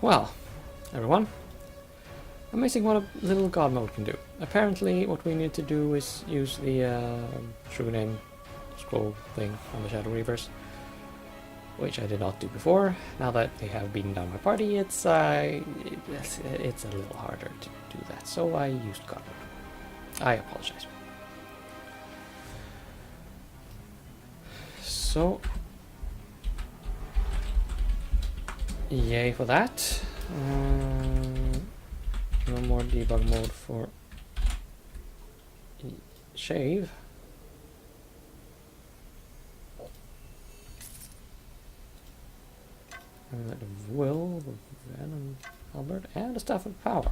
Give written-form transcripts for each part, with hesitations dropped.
Well, everyone, amazing what a little god mode can do. Apparently what we need to do is use the true name scroll thing on the Shadow Reavers, which I did not do before. Now that they have beaten down my party, it's a little harder to do that, so I used god mode. I apologize. So, yay for that. No more debug mode for shave. Amulet of Will, Venom, Albert, and a Staff of Power.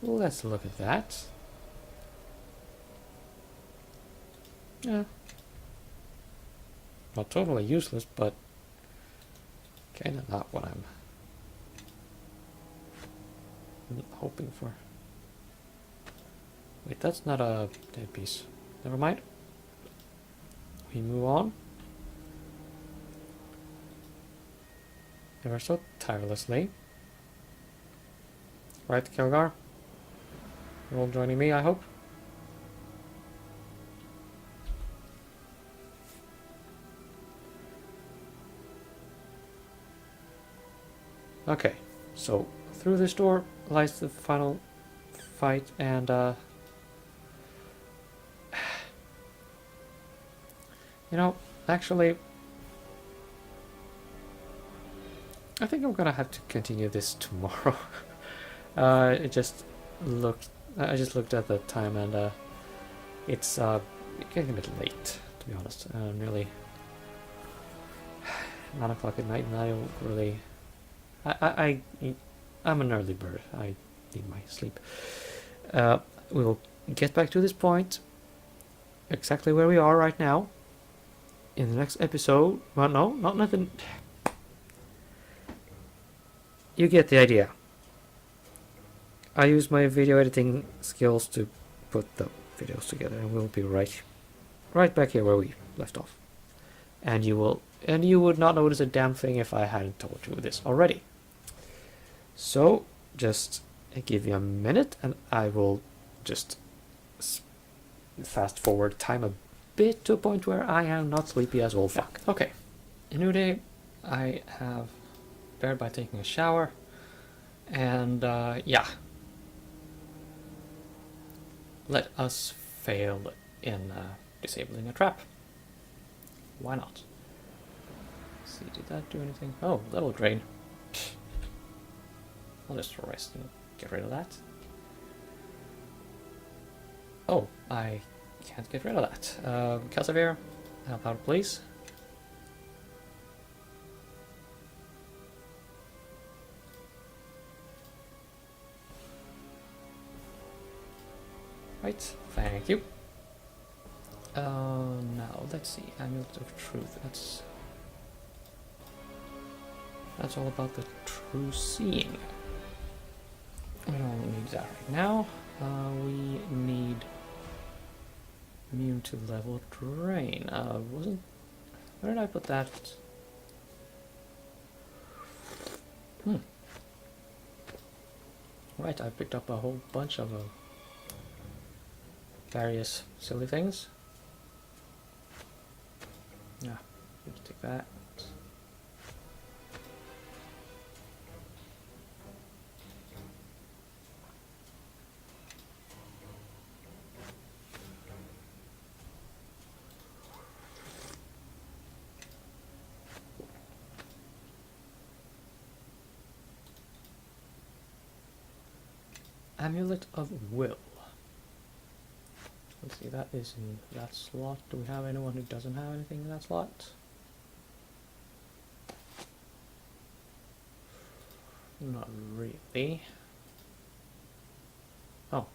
Let's look at that. Yeah. Not totally useless, but kinda not what I'm hoping for. Wait, that's not a dead piece. Never mind. We move on. Ever so tirelessly. Right, Kelgar? You're all joining me, I hope? Okay, so through this door lies the final fight, and you know, actually, I think I'm gonna have to continue this tomorrow. I just looked at the time, and it's getting a bit late, to be honest. Really, 9 o'clock at night, and I don't really. I'm an early bird. I need my sleep. We will get back to this point, exactly where we are right now, in the next episode. Well, no, not nothing. You get the idea. I use my video editing skills to put the videos together, and we'll be right back here where we left off. And you would not notice a damn thing if I hadn't told you this already. So, just give you a minute, and I will just fast forward time a bit to a point where I am not sleepy as all fuck. Okay, a new day. I have prepared by taking a shower, and yeah. Let us fail in disabling a trap. Why not? Let's see, did that do anything? Oh, level drain. I'll just rest and get rid of that. Oh, I can't get rid of that. Cassavir, help out please. Right, thank you. Now let's see, Amulet of Truth. That's all about the true seeing. We don't need that right now. We need immune to level drain. Where did I put that? Right, I picked up a whole bunch of various silly things. Yeah, let's take that. Amulet of Will. Let's see, that is in that slot. Do we have anyone who doesn't have anything in that slot? Not really. Oh.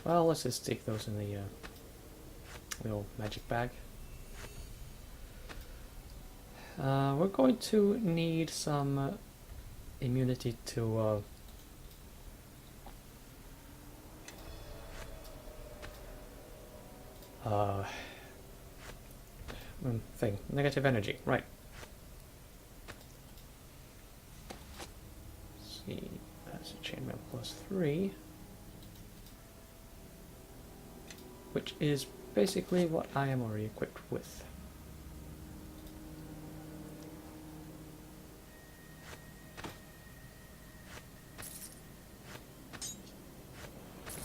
Well, let's just stick those in the little magic bag. We're going to need some immunity to thing. Negative energy, right. see, that's a chainmail +3, which is basically what I am already equipped with.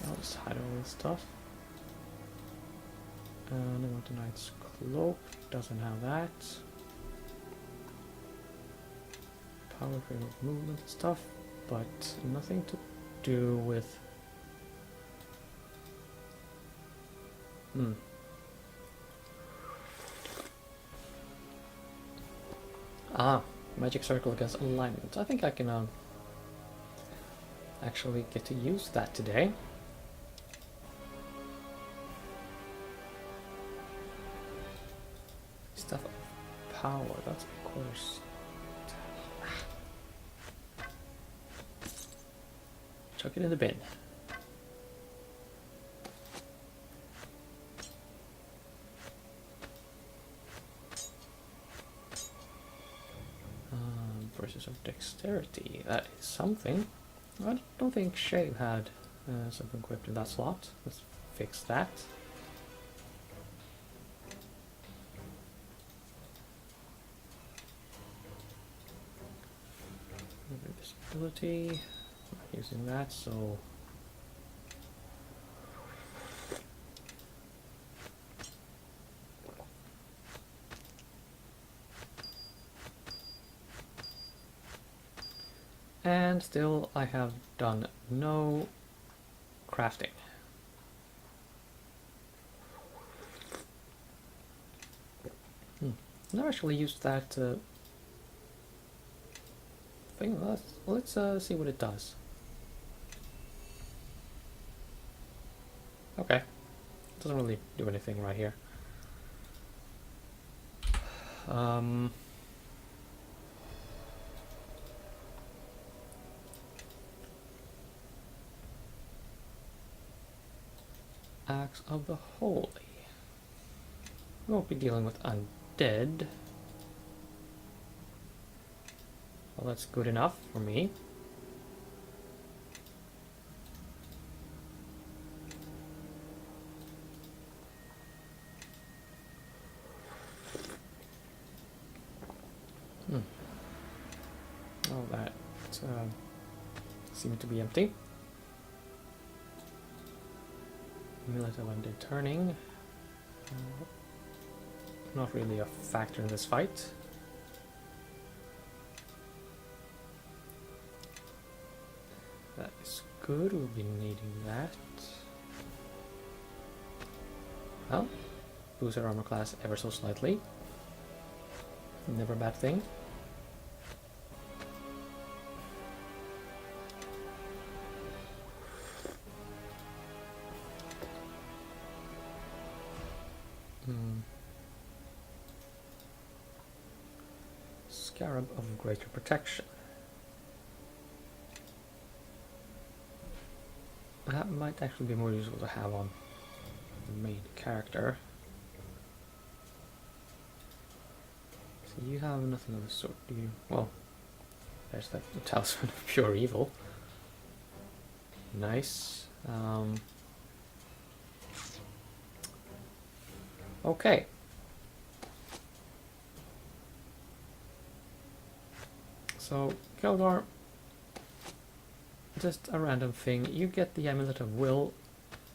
I'll just hide all this stuff. And I want the Knight's Cloak, doesn't have that. Power for movement and stuff, but nothing to do with... Ah, magic circle against alignment. I think I can actually get to use that today. Stuff of power, that's of course... Chuck it in the bin. Versus of dexterity, that is something. I don't think Shave had something equipped in that slot. Let's fix that. Invisibility, not using that, so and still I have done no crafting. Never actually used that thing. Let's see what it does. Okay, doesn't really do anything right here. Axe of the Holy. We won't be dealing with undead. Well, that's good enough for me. Oh, that seemed to be empty. Amulet of Undead Turning. Not really a factor in this fight. That is good, we'll be needing that. Well, boost our armor class ever so slightly. Never a bad thing. Scarab of Greater Protection. That might actually be more useful to have on the main character. So you have nothing of the sort, do you? Well, there's that Talisman of Pure Evil. Nice. Okay. So, Kelgar, just a random thing. You get the Amulet of Will,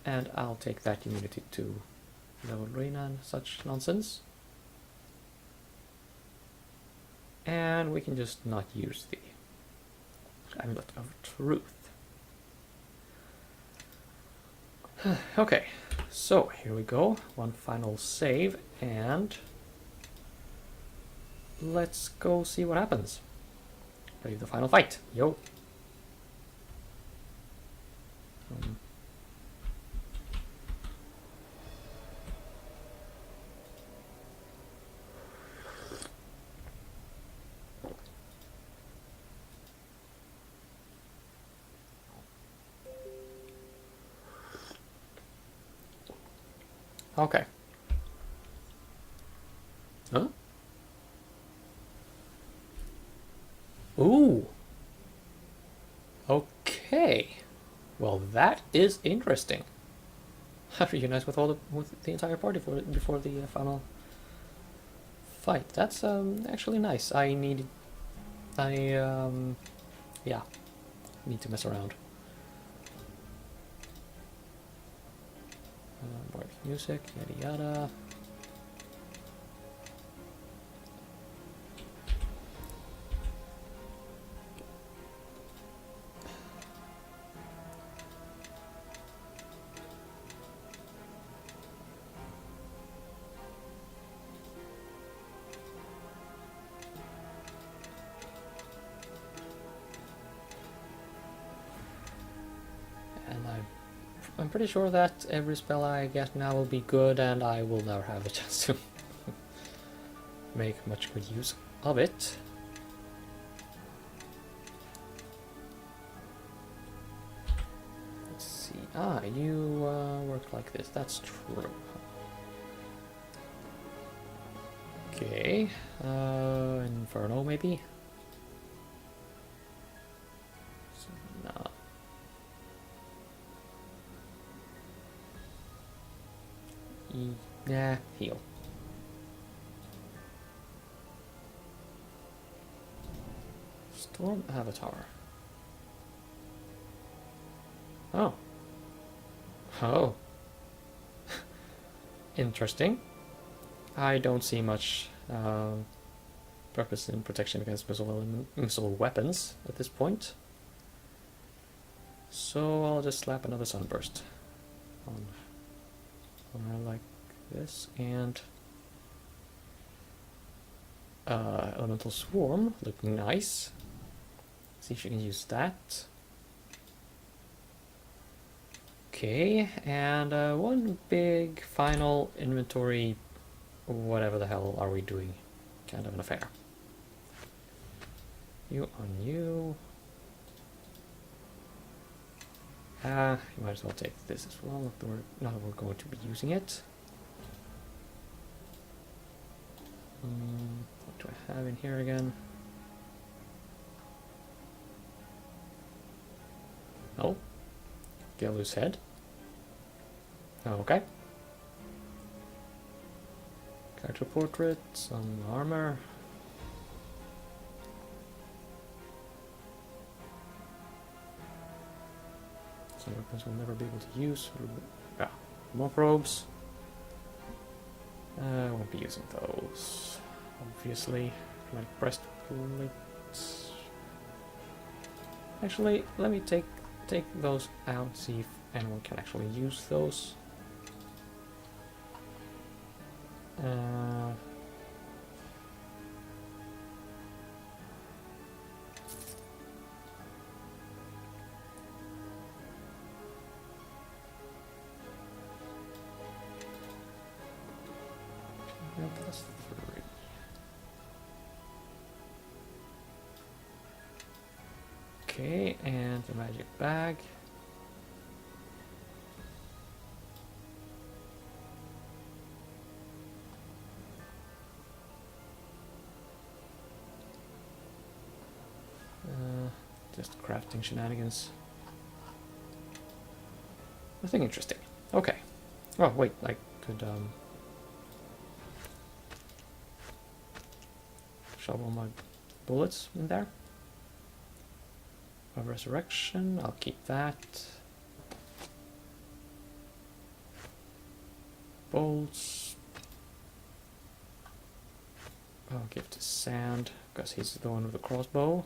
and I'll take that immunity to level Reina and such nonsense. And we can just not use the Amulet of Truth. Okay, so here we go. One final save, and let's go see what happens. Ready for the final fight. Yo. Okay. Huh? Ooh. Okay. Well, that is interesting. I reunited with the entire party before the final fight. That's actually nice. Yeah, need to mess around. More music, yada yada. And I'm pretty sure that every spell I get now will be good, and I will never have a chance to make much good use of it. Let's see. Ah, you work like this. That's true. Okay. Inferno maybe? No. Yeah, heal. Storm Avatar. Oh. Oh. Interesting. I don't see much purpose in protection against missile weapons at this point. So I'll just slap another Sunburst on like this, and Elemental Swarm, looking nice. See if you can use that. Okay, and one big final inventory, whatever the hell are we doing, kind of an affair. You on you. You might as well take this as well, now that we're going to be using it. What do I have in here again? Oh, Galu's head. Okay. Character portrait, some armor. Some weapons we'll never be able to use. Yeah, more probes. I won't be using those, obviously. Like breastplates. Actually, let me take those out, see if anyone can actually use those. Plus 3. Okay, and the magic bag. Just crafting shenanigans. Nothing interesting. Okay. Oh, wait, I could, shovel my bullets in there. Of resurrection, I'll keep that. Bolts. I'll give to Sand, because he's the one with the crossbow.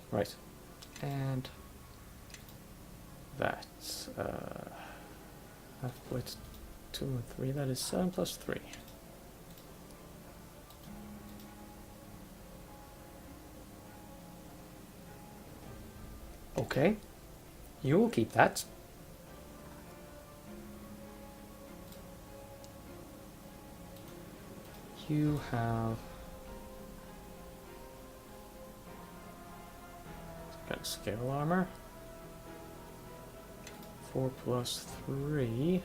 Right, and that's I've put 2 and 3. That is 7 plus 3. Okay, you will keep that. You have scale armor. 4 plus 3.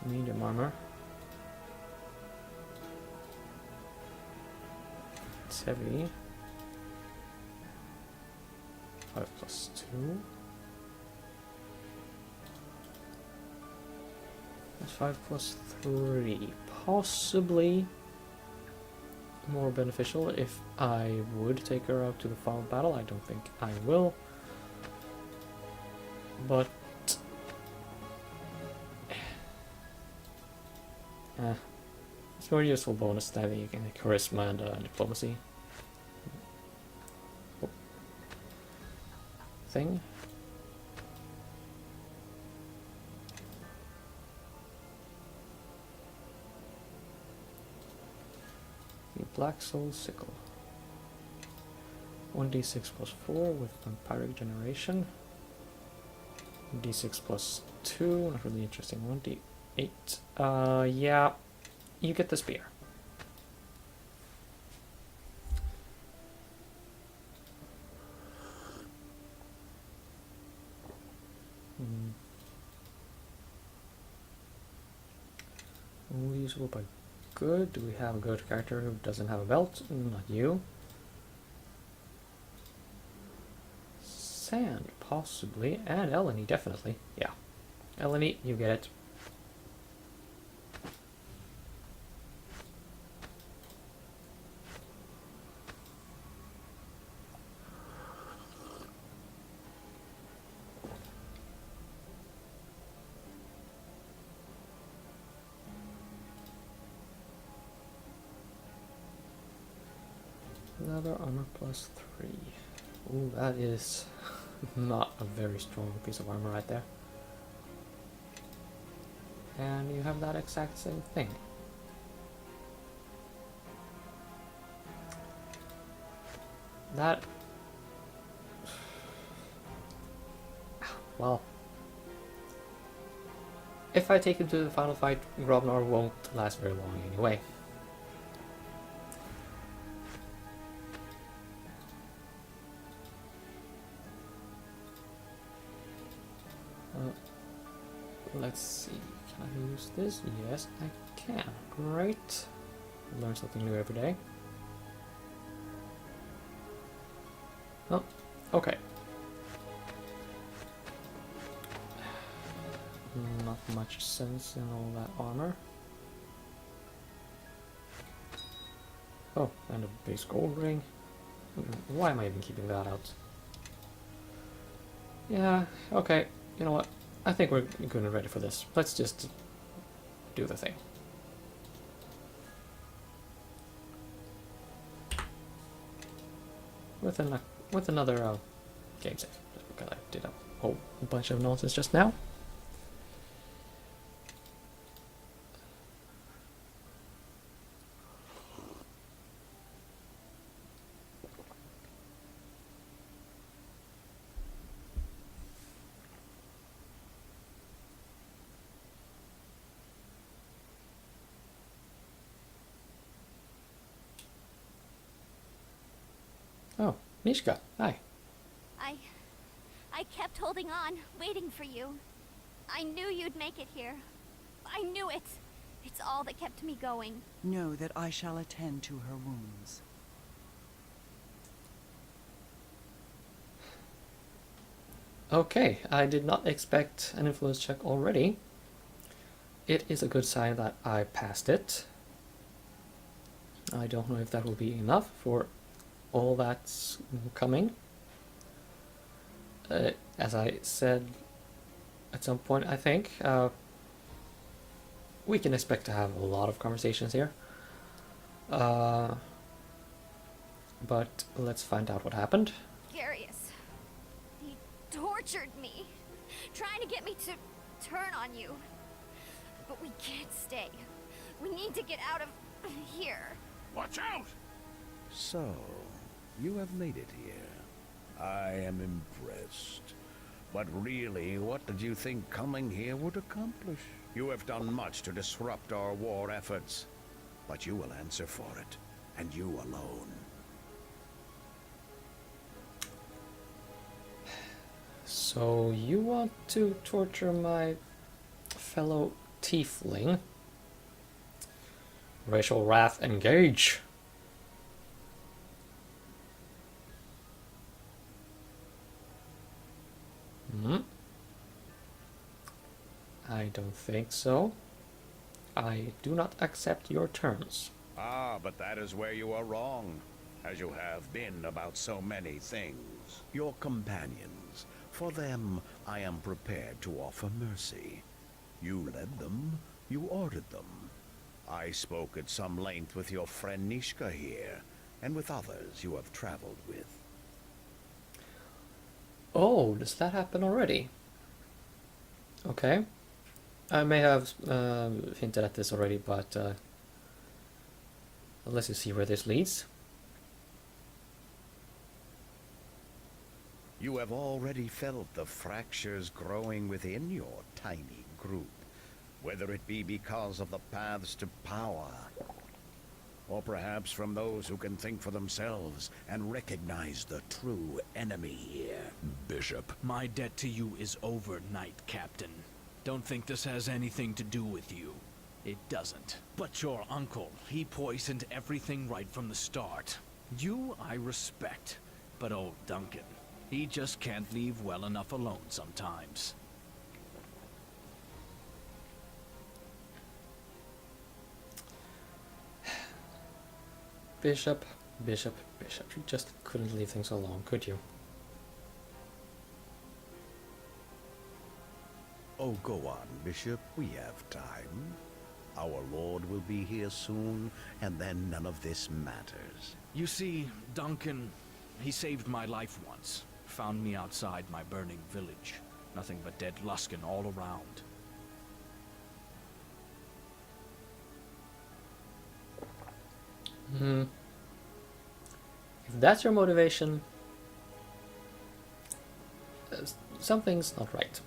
Medium armor. It's heavy. 5 plus 2. That's 5 plus 3. Possibly more beneficial if I would take her out to the final battle. I don't think I will. But it's more useful bonus than you can charisma and diplomacy thing. The Black Soul Sickle. 1d6 plus 4 with vampire regeneration. D6 plus 2, not really interesting. 1d8. Yeah, you get the spear. Only usable by good. Do we have a good character who doesn't have a belt? Not you. Sand, possibly. And Eleni, definitely. Yeah. Eleni, you get it. Leather armor plus 3. Ooh, that is not a very strong piece of armor right there. And you have that exact same thing. That... Well... If I take him to the final fight, Grobnar won't last very long anyway. Let's see, can I use this? Yes, I can. Great. Learn something new every day. Oh, okay. Not much sense in all that armor. Oh, and a base gold ring. Why am I even keeping that out? Yeah, okay. You know what? I think we're good and ready for this. Let's just do the thing. With another game save, just because I did a whole bunch of nonsense just now. Oh, Mishka, hi. I kept holding on, waiting for you. I knew you'd make it here. I knew it. It's all that kept me going. Know that I shall attend to her wounds. Okay, I did not expect an influence check already. It is a good sign that I passed it. I don't know if that will be enough for all that's coming. As I said at some point, I think we can expect to have a lot of conversations here. But let's find out what happened. Garius. He tortured me, trying to get me to turn on you. But we can't stay. We need to get out of here. Watch out! So, you have made it here. I am impressed. But really, what did you think coming here would accomplish? You have done much to disrupt our war efforts, but you will answer for it, and you alone. So you want to torture my fellow tiefling? Racial wrath engage. Hmm? I don't think so. I do not accept your terms. Ah, but that is where you are wrong, as you have been about so many things. Your companions, for them I am prepared to offer mercy. You led them, you ordered them. I spoke at some length with your friend Nishka here, and with others you have traveled with. Oh, does that happen already? Okay. I may have hinted at this already, but let's just see where this leads. You have already felt the fractures growing within your tiny group, whether it be because of the paths to power, or perhaps from those who can think for themselves and recognize the true enemy here. Bishop, my debt to you is over, Knight Captain. Don't think this has anything to do with you. It doesn't. But your uncle, he poisoned everything right from the start. You, I respect. But old Duncan, he just can't leave well enough alone sometimes. Bishop, Bishop, Bishop. You just couldn't leave things alone, could you? Oh, go on, Bishop. We have time. Our Lord will be here soon, and then none of this matters. You see, Duncan, he saved my life once. Found me outside my burning village. Nothing but dead Luskan all around. Hmm. If that's your motivation, something's not right.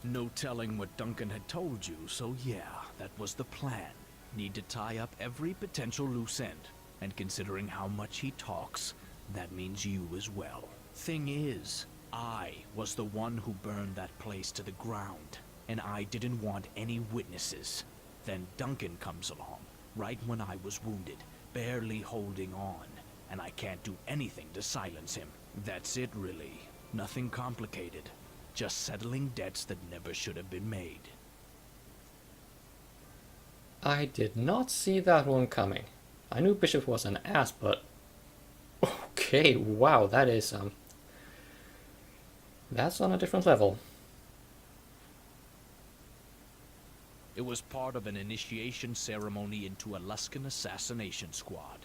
No telling what Duncan had told you, so yeah, that was the plan. Need to tie up every potential loose end. And considering how much he talks, that means you as well. Thing is, I was the one who burned that place to the ground, and I didn't want any witnesses. Then Duncan comes along, right when I was wounded, barely holding on, and I can't do anything to silence him. That's it, really. Nothing complicated. Just settling debts that never should have been made. I did not see that one coming. I knew Bishop was an ass, but okay, wow, that is that's on a different level. It was part of an initiation ceremony into a Luskan assassination squad,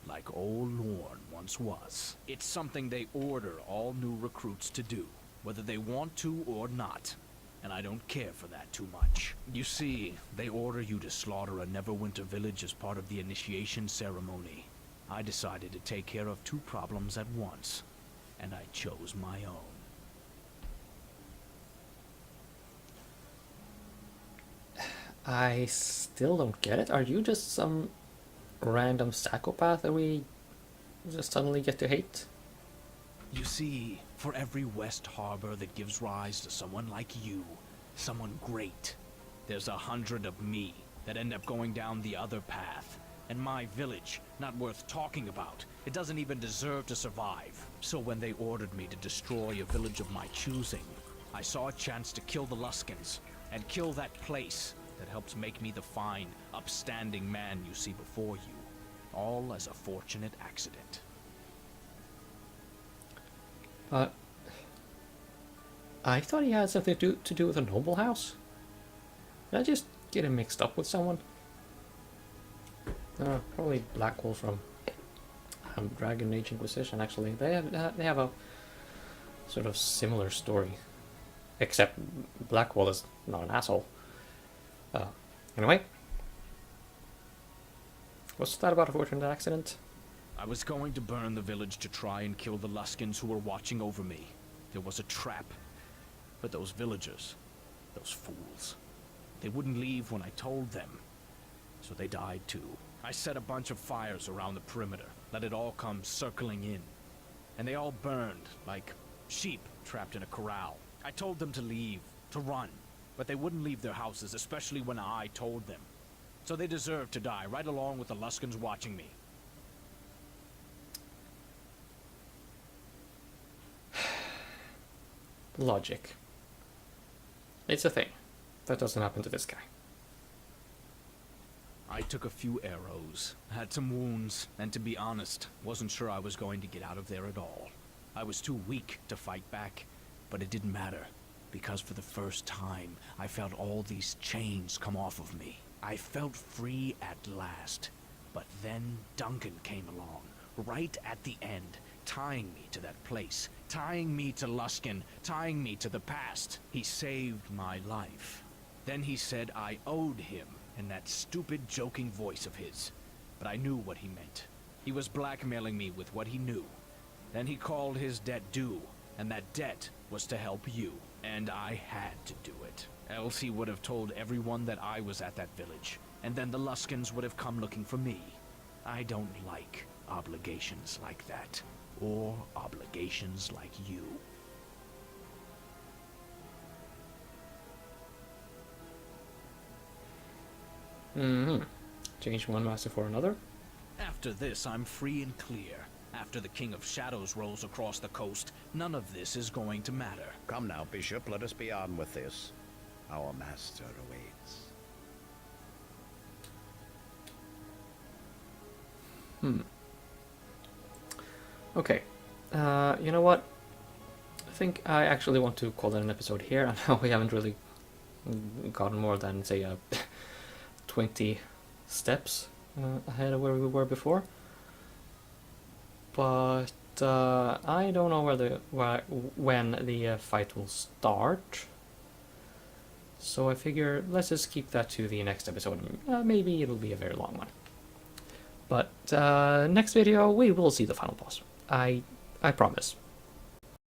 like old Lorne once was. It's something they order all new recruits to do, whether they want to or not. And I don't care for that too much. You see, they order you to slaughter a Neverwinter village as part of the initiation ceremony. I decided to take care of two problems at once, and I chose my own. I still don't get it. Are you just some random psychopath that we just suddenly get to hate? You see, for every West Harbor that gives rise to someone like you, someone great, there's 100 of me that end up going down the other path. And my village, not worth talking about. It doesn't even deserve to survive. So when they ordered me to destroy a village of my choosing, I saw a chance to kill the Luskans, and kill that place that helps make me the fine, upstanding man you see before you. All as a fortunate accident. I thought he had something to do with a noble house. Did I just get him mixed up with someone? Probably Blackwall from Dragon Age Inquisition. Actually, they have a sort of similar story, except Blackwall is not an asshole. Anyway, what's that about a fortunate accident? I was going to burn the village to try and kill the Luskans who were watching over me. There was a trap. But those villagers, those fools, they wouldn't leave when I told them. So they died too. I set a bunch of fires around the perimeter, let it all come circling in. And they all burned, like sheep trapped in a corral. I told them to leave, to run, but they wouldn't leave their houses, especially when I told them. So they deserve to die, right along with the Luskins watching me. Logic. It's a thing. That doesn't happen to this guy. I took a few arrows, had some wounds, and to be honest, wasn't sure I was going to get out of there at all. I was too weak to fight back, but it didn't matter, because for the first time, I felt all these chains come off of me. I felt free at last. But then Duncan came along, right at the end, tying me to that place, tying me to Luskin, tying me to the past. He saved my life. Then he said I owed him, in that stupid joking voice of his. But I knew what he meant. He was blackmailing me with what he knew. Then he called his debt due, and that debt was to help you. And I had to do it. Else he would have told everyone that I was at that village, and then the Luskins would have come looking for me. I don't like obligations like that, or obligations like you. Change one master for another. After this, I'm free and clear. After the King of Shadows rolls across the coast, none of this is going to matter. Come now, Bishop, let us be on with this. Our master awaits. Okay. You know what? I think I actually want to call it an episode here. I know we haven't really gotten more than, say, 20 steps ahead of where we were before. But I don't know when the fight will start. So I figure let's just keep that to the next episode. Maybe it'll be a very long one. But next video we will see the final boss. I promise.